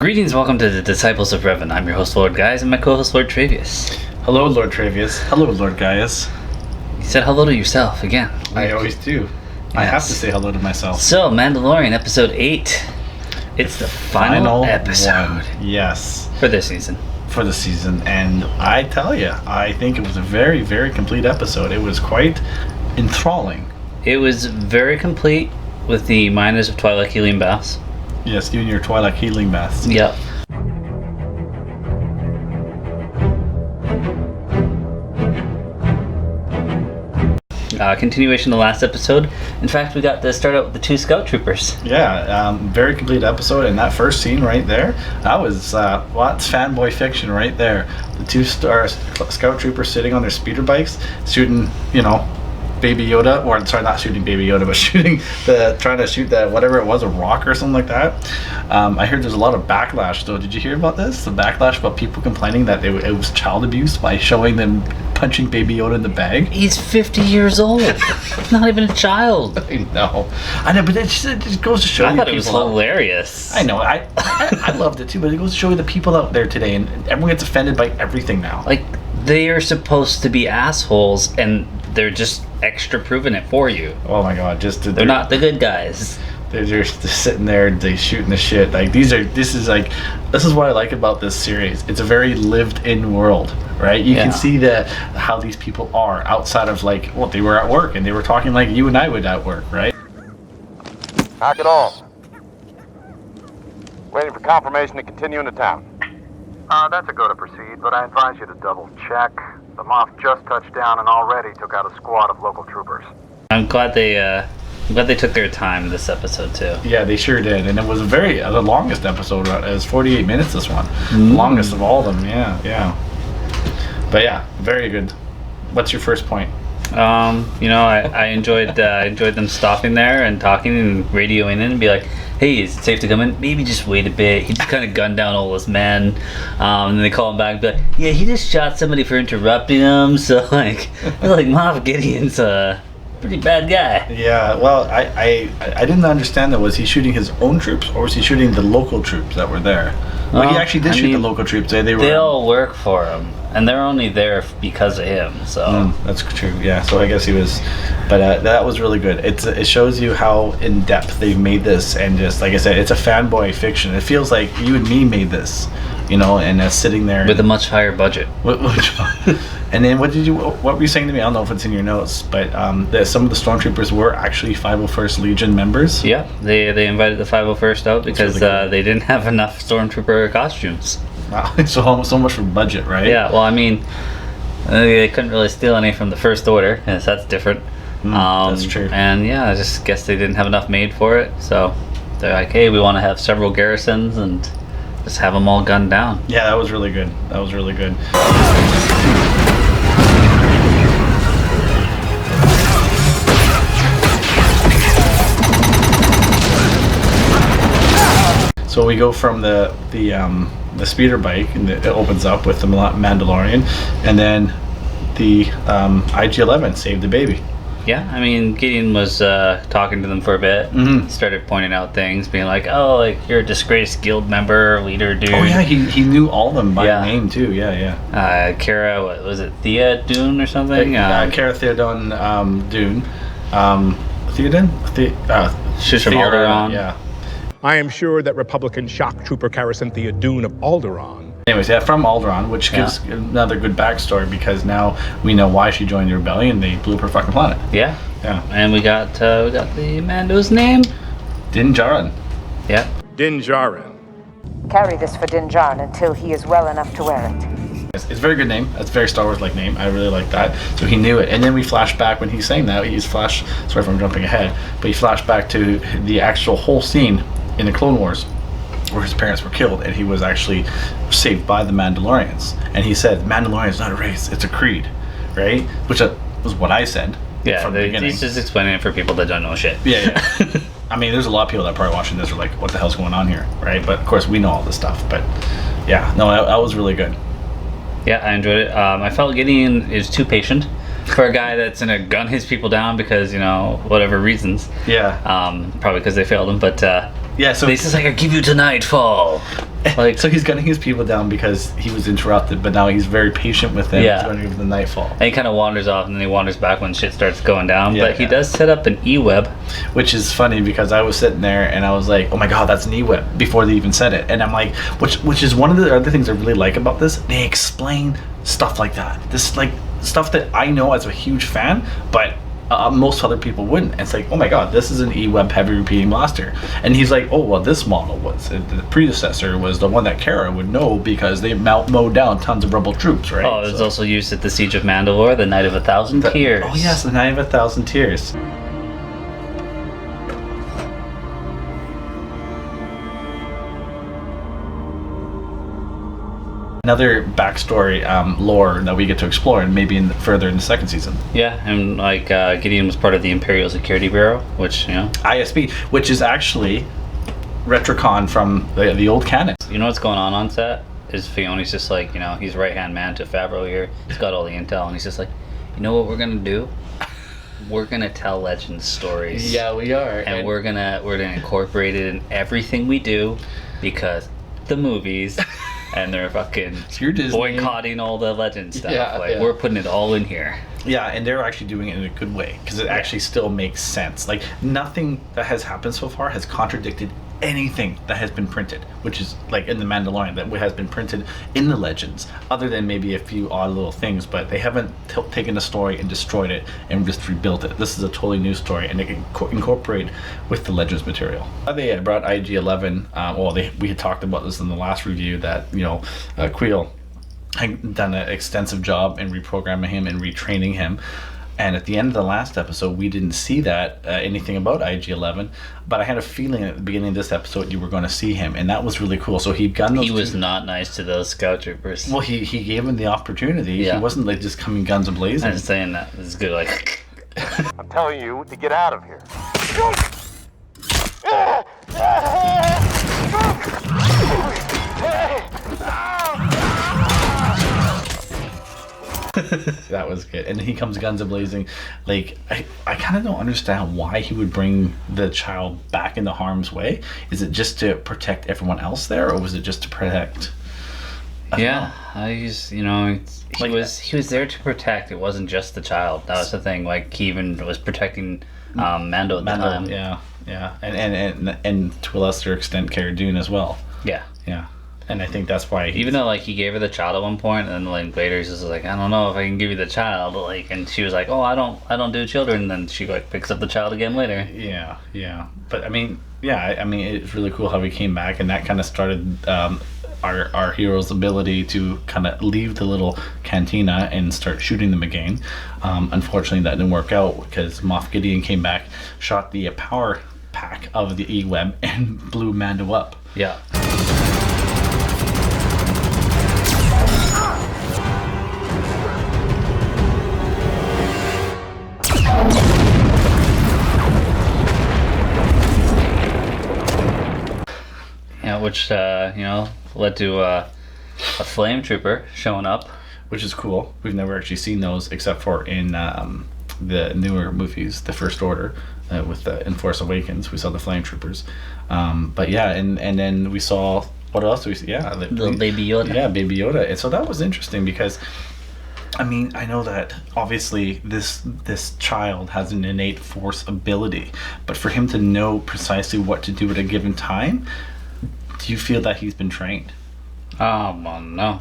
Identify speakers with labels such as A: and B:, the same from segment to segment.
A: Greetings, welcome to the Disciples of Revan. I'm your host, Lord Gaius, and my co-host, Lord Travius.
B: Hello, Lord Travius. Hello, Lord Gaius.
A: You said hello to yourself again.
B: I always do. Yes. I have to say hello to myself.
A: So, Mandalorian Episode 8. It's the final episode.
B: Yes.
A: For this season.
B: For the season. And I tell you, I think it was a very, very complete episode. It was quite enthralling.
A: It was very complete with the minus of Twilight healing baths.
B: Yes, you and your Twilight healing baths.
A: Yep. Continuation of the last episode. In fact, we got to start out with the two scout troopers.
B: Yeah, very complete episode. And that first scene right there, that was, that's fanboy fiction right there. The two scout troopers sitting on their speeder bikes, shooting, Baby Yoda, or sorry, not shooting Baby Yoda, but trying to shoot that, whatever it was, a rock or something like that. I heard there's a lot of backlash though. Did you hear about this? The backlash about people complaining that it was child abuse by showing them punching Baby Yoda in the bag.
A: He's 50 years old. He's not even a child.
B: I know, but it just goes to show
A: I
B: you
A: thought it was hilarious.
B: I know, I loved it too, but it goes to show you the people out there today, and everyone gets offended by everything now.
A: Like, they are supposed to be assholes, and they're just extra proving it for you.
B: Oh my god,
A: they're not the good guys.
B: They're just sitting there, they shooting the shit. Like, this is what I like about this series. It's a very lived-in world, right? You can see how these people are outside of they were at work and they were talking like you and I would at work, right?
C: Knock it off. Waiting for confirmation to continue into town.
D: That's a go to proceed, but I advise you to double check. The Moff just touched down and already took out a squad of local troopers.
A: I'm glad they took their time this episode too.
B: Yeah, they sure did, and it was the longest episode. It was 48 minutes. This one, the longest of all of them. Yeah. But yeah, very good. What's your first point?
A: I enjoyed them stopping there and talking and radioing in and be like, hey, is it safe to come in? Maybe just wait a bit. He just kind of gunned down all those men. And then they call him back and be like, yeah, he just shot somebody for interrupting him. So, they're like, Moff Gideon's a pretty bad guy.
B: Yeah, well, I didn't understand that. Was he shooting his own troops or was he shooting the local troops that were there? Well, he actually did shoot the local troops. They
A: all work for him. And they're only there because of him, so...
B: that's true, yeah. So I guess he was... But that was really good. It shows you how in-depth they've made this. And just, like I said, it's a fanboy fiction. It feels like you and me made this, and sitting there...
A: With a much higher budget.
B: And then what were you saying to me? I don't know if it's in your notes, but some of the stormtroopers were actually 501st Legion members.
A: Yeah, they invited the 501st out because really cool. They didn't have enough stormtrooper costumes.
B: Wow, so much for budget, right?
A: Yeah, well, they couldn't really steal any from the First Order, so that's different.
B: That's true.
A: And yeah, I just guess they didn't have enough made for it, so they're like, hey, we want to have several garrisons and just have them all gunned down.
B: Yeah, that was really good. So we go from the speeder bike, and it opens up with the Mandalorian, and then the IG-11 saved the baby.
A: Yeah, Gideon was talking to them for a bit.
B: Mm-hmm.
A: Started pointing out things, being like, "Oh, you're a disgraced guild member, leader, dude."
B: Oh yeah, he knew all of them by name too. Yeah.
A: Cara, what was it, Thea Dune or something?
B: Cara Theodon Dune. Theodon?
A: She's from Alderaan.
B: Yeah.
E: I am sure that Republican shock trooper Cynthia Dune of Alderaan.
B: Anyways, from Alderaan, which gives another good backstory because now we know why she joined the rebellion. They blew up her fucking planet.
A: Yeah. And we got the Mando's name,
B: Din Djarin.
A: Yeah.
E: Din Djarin.
F: Carry this for Din Djarin until he is well enough to wear it.
B: It's a very good name. It's a very Star Wars-like name. I really like that. So he knew it. And then we flash back when he's saying that. Sorry if I'm jumping ahead, but he flashed back to the actual whole scene in the Clone Wars where his parents were killed and he was actually saved by the Mandalorians. And he said, Mandalorian is not a race, it's a creed, right? Which was what I said from the beginning.
A: He's just explaining it for people that don't know shit.
B: Yeah. There's a lot of people that are probably watching this are like, what the hell's going on here, right? But of course we know all this stuff, but yeah, no, that was really good.
A: Yeah, I enjoyed it. I felt Gideon is too patient for a guy that's gonna gun his people down because whatever reasons.
B: Yeah.
A: Probably because they failed him, but
B: Yeah, so
A: he's just like, I give you to nightfall. Like,
B: so he's gunning his people down because he was interrupted, but now he's very patient with them.
A: Yeah.
B: He's going to give them the nightfall.
A: and he kind of wanders off, and then he wanders back when shit starts going down.
B: Yeah,
A: But he
B: yeah.
A: does set up an Eweb.
B: Which is funny because I was sitting there and I was like, oh my god, that's an Eweb, before they even said it. And I'm like, which is one of the other things I really like about this. They explain stuff like that. This, like, stuff that I know as a huge fan, but most other people wouldn't. It's like, oh my god, this is an Eweb heavy repeating blaster. And he's like, oh, well, this model was, the predecessor was the one that Cara would know because they mowed down tons of rebel troops, right?
A: Oh, it was also used at the Siege of Mandalore, the Night of 1,000 Tears.
B: Oh yes, the Night of 1,000 Tears. Another backstory lore that we get to explore, and maybe further in the second season.
A: Yeah, and like Gideon was part of the Imperial Security Bureau, which,
B: ISB, which is actually retrocon from the old canon.
A: You know what's going on set? Is Fione's just like, he's right-hand man to Favreau here. He's got all the intel, and he's just like, you know what we're gonna do? We're gonna tell Legends stories.
B: Yeah, we are.
A: And we're gonna incorporate it in everything we do, because the movies and they're fucking
B: You're Disney.
A: boycotting all the Legend stuff.
B: Yeah.
A: We're putting it all in here.
B: Yeah, and they're actually doing it in a good way because it actually still makes sense. Like, nothing that has happened so far has contradicted anything that has been printed, which is like in the Mandalorian that has been printed in the Legends, other than maybe a few odd little things. But they haven't taken a story and destroyed it and just rebuilt it. This is a totally new story, and they can incorporate with the Legends material. They had brought IG-11. We had talked about this in the last review that Queel had done an extensive job in reprogramming him and retraining him. And at the end of the last episode, we didn't see that anything about IG-11, but I had a feeling at the beginning of this episode you were going to see him, and that was really cool. So he gunned those.
A: He was not nice to those scout troopers.
B: Well, he gave him the opportunity.
A: Yeah.
B: He wasn't like just coming guns a-blazing.
A: I'm just saying that. It's good, like...
C: I'm telling you to get out of here.
B: That was good. And he comes guns a-blazing. Like, I kind of don't understand why he would bring the child back into harm's way. Is it just to protect everyone else there, or was it just to protect... I don't know.
A: He was there to protect. It wasn't just the child. That was the thing. Like, he even was protecting Mando at the time.
B: Yeah. And to a lesser extent, Cara Dune as well.
A: Yeah.
B: Yeah. And I think that's why
A: Even though, like, he gave her the child at one point, and then, like, later he's just like, I don't know if I can give you the child, like, and she was like, oh, I don't do children, and then she, like, picks up the child again later.
B: Yeah. But I mean, it's really cool how he came back, and that kind of started our hero's ability to kind of leave the little cantina and start shooting them again. Unfortunately, that didn't work out because Moff Gideon came back, shot the power pack of the Eweb, and blew Mando up.
A: Yeah. Yeah, which, led to a flame trooper showing up.
B: Which is cool. We've never actually seen those except for in the newer movies, The First Order, with In Force Awakens. We saw the flame troopers. But yeah, and then we saw... What else do we see? Yeah.
A: Little Baby Yoda.
B: Yeah, Baby Yoda. And so that was interesting because... I mean, I know that obviously this child has an innate force ability, but for him to know precisely what to do at a given time, do you feel that he's been trained?
A: Oh, well, no.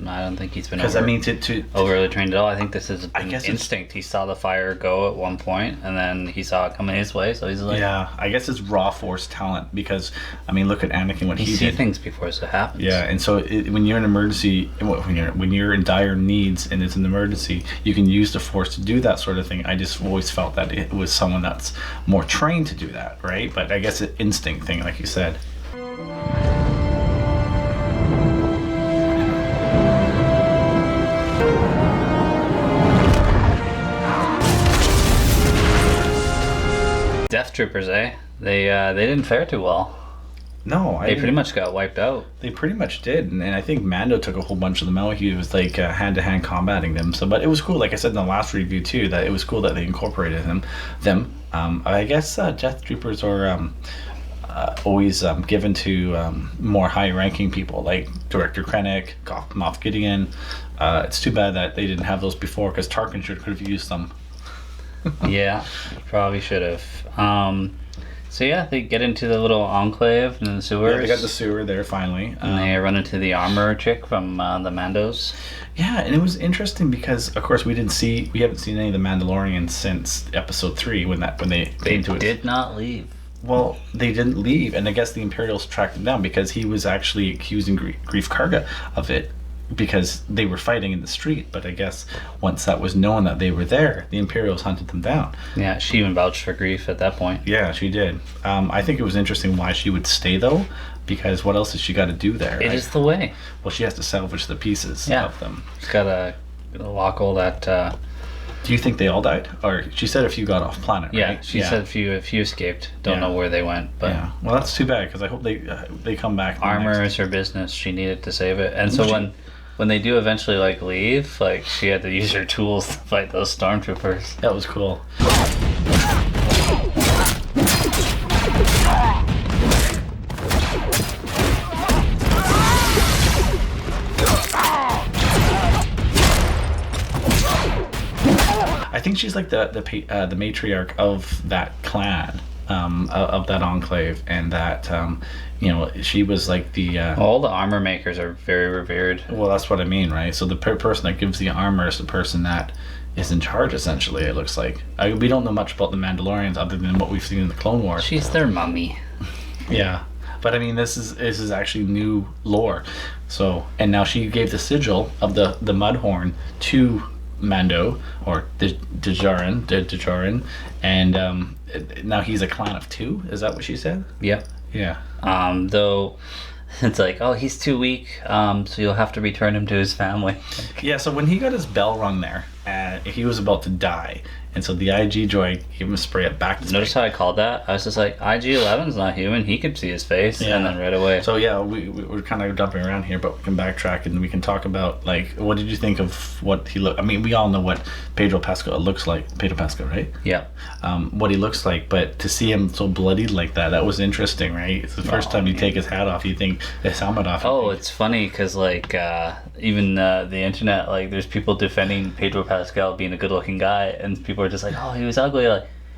A: I don't think he's been
B: overly
A: trained at all. I think this is an instinct. He saw the fire go at one point, and then he saw it coming his way, so he's like...
B: Yeah, I guess it's raw force talent, because, I mean, look at Anakin, what he did.
A: You see things before it happens.
B: Yeah, and so when you're in emergency, when you're in dire needs and it's an emergency, you can use the force to do that sort of thing. I just always felt that it was someone that's more trained to do that, right? But I guess it's an instinct thing, like you said.
A: Death Troopers, eh? They didn't fare too well.
B: No,
A: they pretty much got wiped out.
B: They pretty much did, and I think Mando took a whole bunch of them out. He was like hand-to-hand combating them. So, but it was cool. Like I said in the last review too, that it was cool that they incorporated them. I guess Death Troopers are always given to more high-ranking people, like Director Krennic, Moff Gideon. It's too bad that they didn't have those before, because Tarkin could have used them.
A: Yeah, probably should have. So yeah, they get into the little enclave in the sewers.
B: Yeah, they got the sewer there finally.
A: And they run into the armor chick from the Mandos.
B: Yeah, and it was interesting because, of course, we haven't seen any of the Mandalorians since episode 3 when they came to it.
A: They did not leave.
B: Well, they didn't leave, and I guess the Imperials tracked him down because he was actually accusing Greef Karga of it, because they were fighting in the street. But I guess once that was known that they were there, the Imperials hunted them down.
A: Yeah, she even vouched for Greef at that point.
B: Yeah, she did. I think it was interesting why she would stay, though, because what else has she got to do there?
A: It is the way.
B: Well, she has to salvage the pieces of them.
A: She's got to lock all that...
B: Do you think they all died? Or she said a few got off planet,
A: yeah,
B: right?
A: she said a few escaped. Don't know where they went. But
B: yeah. Well, that's too bad, because I hope they come back.
A: Armor is her business. She needed to save it. And so when they do eventually leave, she had to use her tools to fight those stormtroopers.
B: That was cool. I think she's like the matriarch of that clan, of that enclave, and that she was like the
A: all the armor makers are very revered.
B: Well, that's what I mean, right? So the person that gives the armor is the person that is in charge, essentially. It looks like we don't know much about the Mandalorians other than what we've seen in the Clone Wars.
A: She's their mummy.
B: Yeah, but I mean, this is actually new lore. So, and now she gave the sigil of the Mudhorn to Mando, or Djarin, and now he's a clan of 2. Is that what she said?
A: Yep.
B: Yeah.
A: Though it's he's too weak, so you'll have to return him to his family.
B: Yeah, so when he got his bell rung there, he was about to die, and so the IG droid gave him a spray at back to space.
A: Notice how I called that? I was just like, IG-11's not human, he could see his face, and then right away.
B: So yeah, we're kind of jumping around here, but we can backtrack and we can talk about, what did you think of what he looked... I mean, we all know what Pedro Pascal looks like. Pedro Pascal, right?
A: Yeah.
B: What he looks like, but to see him so bloodied like that was interesting, right? It's the first time you take his hat off, you think his helmet off.
A: It's funny, because even the internet, there's people defending Pedro Pascal being a good-looking guy, and people are just like, oh, he was ugly.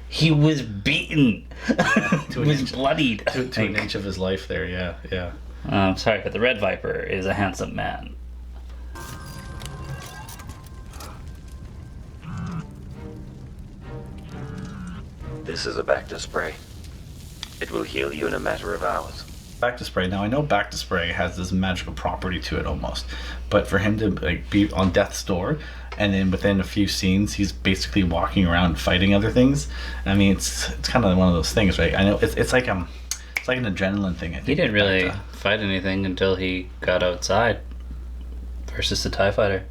A: He was beaten. He was bloodied.
B: To an inch of his life there, yeah.
A: Sorry, but the Red Viper is a handsome man.
G: This is a Bacta spray. It will heal you in a matter of hours.
B: Bacta spray. Now I know Bacta spray has this magical property to it almost, but for him to be on death's door, and then within a few scenes he's basically walking around fighting other things. I mean, it's kind of one of those things, right? I know it's like an adrenaline thing. I think
A: he didn't really fight anything until he got outside versus the TIE fighter.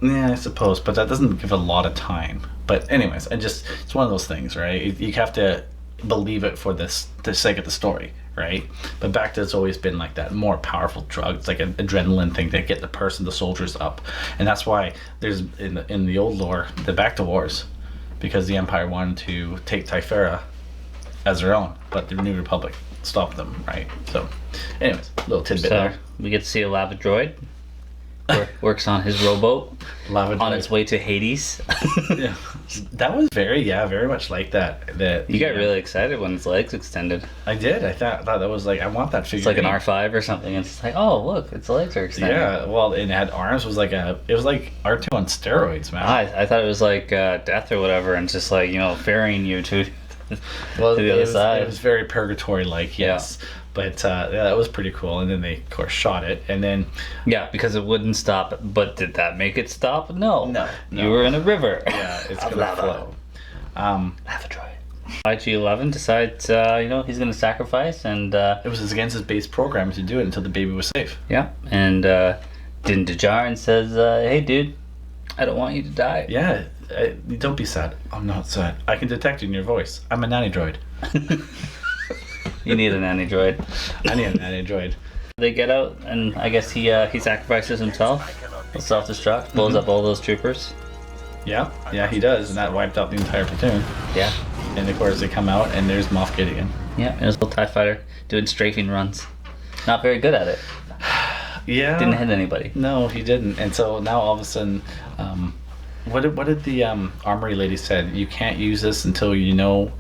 B: Yeah, I suppose, but that doesn't give a lot of time. But anyways, it's one of those things, right? You have to believe it for the sake of the story, right? But Bacta's always been like that more powerful drug. It's like an adrenaline thing to get the soldiers up, and that's why there's in the old lore the Bacta Wars, because the Empire wanted to take Typhera as their own, but the New Republic stopped them, right? So, anyways, little tidbit there.
A: We get to see a lava droid. Works on his rowboat on its way to Hades.
B: Yeah, that was very much like that.
A: You got really excited when its legs extended.
B: I did. I thought that was I want that figure.
A: It's like an R5 or something. It's like, oh look, its legs are extended.
B: Yeah, well, and it had arms. It was like R2 on steroids, man.
A: I thought it was like death or whatever, and just ferrying you to the other side.
B: It was very purgatory-like, yes. Yeah. But that was pretty cool. And then they, of course, shot it. And then...
A: Yeah, because it wouldn't stop. But did that make it stop? No. You were in a river.
B: Yeah, it's going to flow.
A: Lava droid. IG-11 decides, he's going to sacrifice. And
B: it was against his base program to do it until the baby was safe.
A: Yeah. And then Djarin says, hey, dude, I don't want you to die.
B: Yeah. Don't be sad. I'm not sad. I can detect it in your voice. I'm a nanny droid.
A: You need a nanny droid.
B: I need a nanny droid.
A: They get out, and I guess he sacrifices himself. Self-destruct, blows up all those troopers.
B: Yeah, he does, and that wiped out the entire platoon.
A: Yeah.
B: And of course they come out, and there's Moff Gideon.
A: Yeah, it was a little TIE fighter doing strafing runs. Not very good at it.
B: Yeah.
A: Didn't hit anybody.
B: No, he didn't. And so now all of a sudden, what did the armory lady said? You can't use this until you know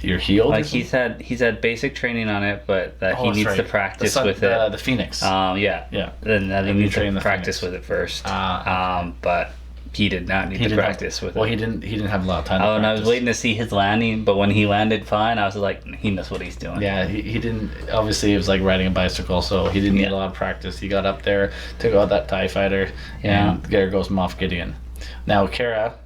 B: you're healed.
A: Like he's had basic training on it, but he needs
B: right.
A: to practice with it.
B: The Phoenix.
A: Yeah. Then he needs to practice with it first. But he did not need to practice with it.
B: Well, he didn't have a lot of time.
A: And I was waiting to see his landing, but when he landed fine, I was like, he knows what he's doing.
B: Yeah, he didn't. Obviously, it was like riding a bicycle, so he didn't need a lot of practice. He got up there, took out that TIE fighter, and there goes Moff Gideon. Now, Cara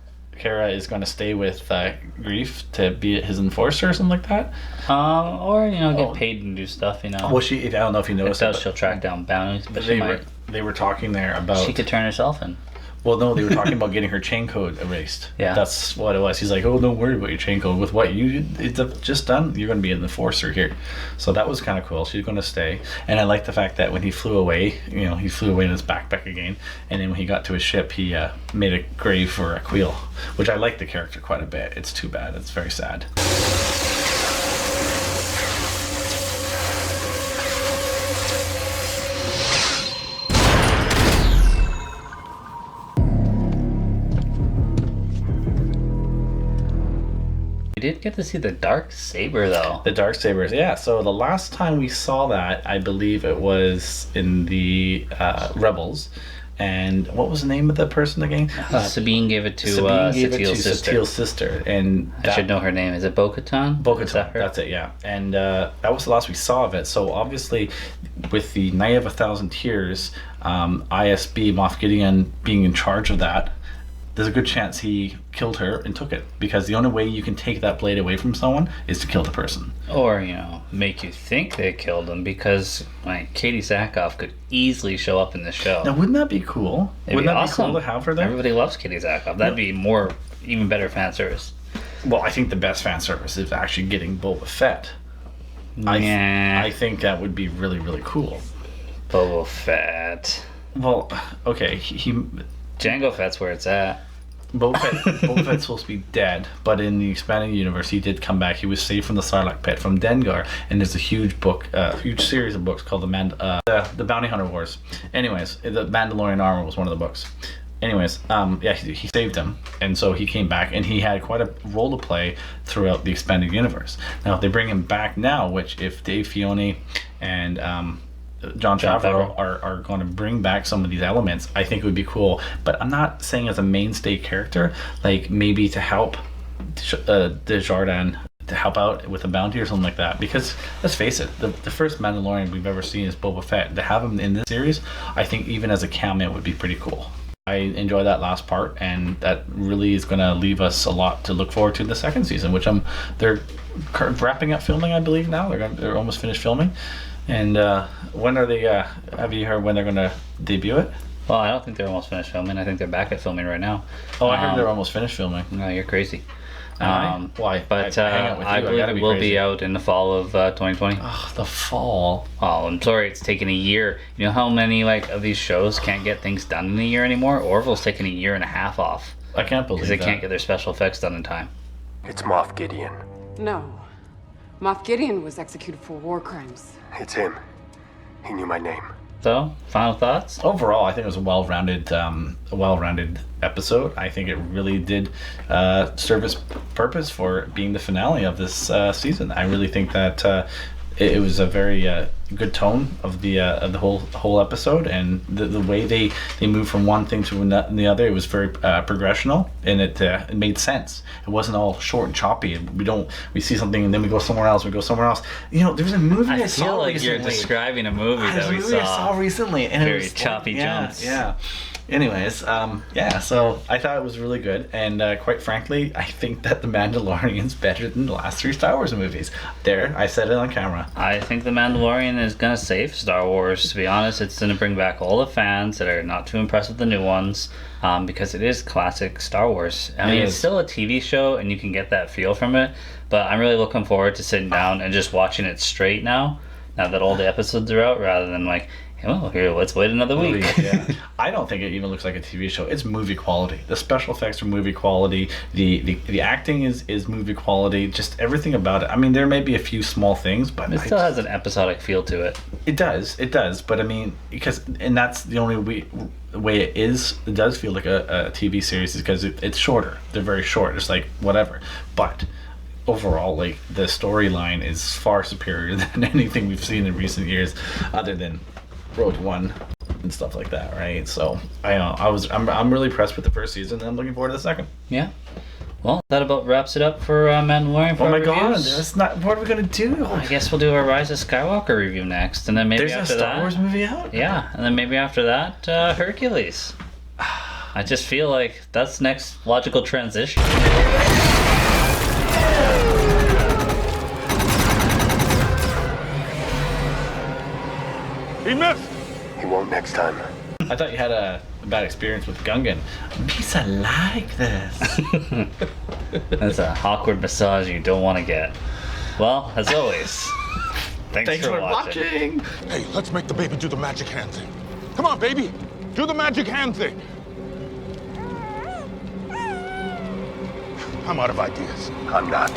B: is going to stay with Greef to be his enforcer or something like that.
A: Or get paid and do stuff.
B: Well, I don't know if you noticed.
A: She'll track down bounties, but
B: they were talking there about
A: she could turn herself in.
B: Well, no, they were talking about getting her chain code erased.
A: Yeah,
B: that's what it was. He's like, "Oh, don't worry about your chain code. With what it's just done, you're going to be an enforcer here." So that was kind of cool. She's going to stay, and I like the fact that when he flew away, he flew away in his backpack again, and then when he got to his ship, he made a grave for Aquil, which I like the character quite a bit. It's too bad. It's very sad.
A: We did get to see the dark saber though.
B: The dark sabers, yeah. So the last time we saw that, I believe it was in the Rebels. And what was the name of the person again?
A: Sabine gave it to Satiel's
B: sister. And
A: I should know her name. Is it Bo-Katan?
B: Bo-Katan, that's it, yeah. And that was the last we saw of it. So obviously, with the Night of 1,000 Tears, ISB, Moff Gideon being in charge of that, there's a good chance he killed her and took it, because the only way you can take that blade away from someone is to kill the person,
A: or make you think they killed him, because Katie Sackhoff could easily show up in the show.
B: Now, wouldn't that be cool? Wouldn't that be cool to have her there?
A: Everybody loves Katie Sackhoff. That'd be even better fan service.
B: Well, I think the best fan service is actually getting Boba Fett. I think that would be really, really cool.
A: Boba Fett.
B: Well, okay,
A: Jango Fett's where it's at.
B: Boba Fett's supposed to be dead, but in the expanded universe, he did come back. He was saved from the Sarlacc pit from Dengar, and there's a huge huge series of books called the Bounty Hunter Wars. Anyways, the Mandalorian Armor was one of the books. Anyways, he saved him, and so he came back, and he had quite a role to play throughout the expanded universe. Now, if they bring him back now, which if Dave Filoni and Jon Favreau are going to bring back some of these elements, I think it would be cool. But I'm not saying as a mainstay character, like maybe to help Djarin to help out with a bounty or something like that. Because let's face it, the first Mandalorian we've ever seen is Boba Fett. To have him in this series, I think even as a cameo would be pretty cool. I enjoy that last part, and that really is going to leave us a lot to look forward to in the second season, which they're wrapping up filming, I believe now. They're almost finished filming. And when are they? Have you heard when they're going to debut it?
A: Well, I don't think they're almost finished filming. I think they're back at filming right now.
B: Oh, I heard they're almost finished filming.
A: No, you're crazy.
B: Why?
A: But I believe it will be out in the fall of 2020.
B: Oh, the fall.
A: Oh, I'm sorry, it's taken a year. You know how many of these shows can't get things done in a year anymore? Orville's taken a year and a half off.
B: I can't believe that.
A: Because they can't get their special effects done in time.
C: It's Moff Gideon.
H: No. Moff Gideon was executed for war crimes.
C: It's him. He knew my name.
A: So, final thoughts?
B: Overall, I think it was a well-rounded episode. I think it really did serve its purpose for being the finale of this season. I really think that it was a very good tone of the whole episode, and the way they moved from one thing to the other. It was very progressional, and it made sense. It wasn't all short and choppy. We see something and then we go somewhere else. There's a movie I saw
A: feel like
B: recently.
A: You're describing a movie that we
B: I saw recently, and
A: very
B: it was
A: choppy jumps.
B: Yeah. Anyways, so I thought it was really good, and quite frankly, I think that The Mandalorian's better than the last 3 Star Wars movies. There, I said it on camera.
A: I think The Mandalorian is going to save Star Wars, to be honest. It's going to bring back all the fans that are not too impressed with the new ones, because it is classic Star Wars. I mean, it's still a TV show, and you can get that feel from it, but I'm really looking forward to sitting down and just watching it straight now that all the episodes are out, rather than Oh, here, let's wait another week.
B: Yeah. I don't think it even looks like a TV show. It's movie quality. The special effects are movie quality. The acting is movie quality. Just everything about it. I mean, there may be a few small things, but
A: It still has an episodic feel to it.
B: It does. But I mean, and that's the only way it is. It does feel like a TV series is because it's shorter. They're very short. It's like whatever. But overall, like the storyline is far superior than anything we've seen in recent years, other than Rogue One and stuff like that, right? So I'm really impressed with the first season, and I'm looking forward to the second.
A: Yeah. Well, that about wraps it up for Mandalorian. For
B: oh my
A: reviews.
B: god, that's not. What are we gonna do?
A: I guess we'll do our Rise of Skywalker review next, and then maybe
B: There's
A: after
B: a Star
A: that,
B: Wars movie out.
A: yeah, and then maybe after that, Hercules. I just feel like that's next logical transition.
E: He missed!
C: He won't next time.
B: I thought you had a bad experience with Gungan. Misa like this.
A: That's an awkward massage you don't want to get. Well, as always, thanks for watching.
E: Hey, let's make the baby do the magic hand thing. Come on, baby. Do the magic hand thing. I'm out of ideas.
C: I'm not.